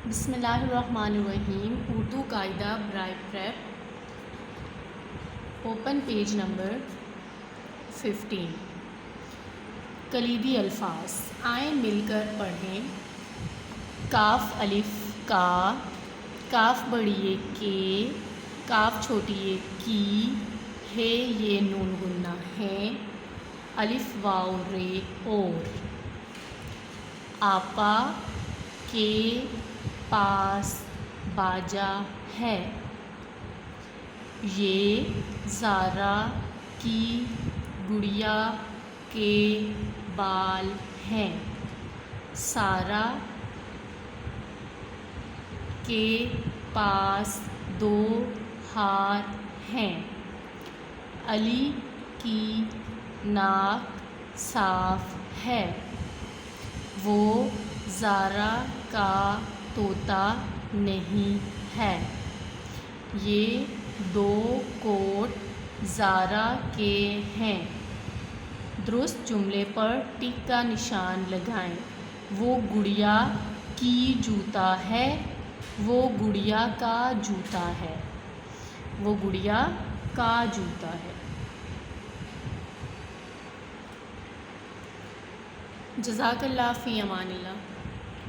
بسم اللہ الرحمن الرحیم. اردو قاعدہ برائے پریپ. Open page number 15. کلیدی الفاظ. آئیں مل کر پڑھیں. کاف الف کا، کاف بڑی ہے کے، کاف چھوٹی ہے کی، ہے یہ نون گنہ ہے، الف واو رے اور. آپا کے پاس باجا ہے. یہ زارا کی گڑیا کے بال ہیں. سارا کے پاس 2 ہار ہیں. علی کی ناک صاف ہے. وہ زارا کا طوطا نہیں ہے. یہ 2 کوٹ زارا کے ہیں. درست جملے پر ٹک کا نشان لگائیں. وہ گڑیا کی جوتا ہے. وہ گڑیا کا جوتا ہے. وہ گڑیا کا جوتا ہے. جزاک اللہ، فی امان اللہ.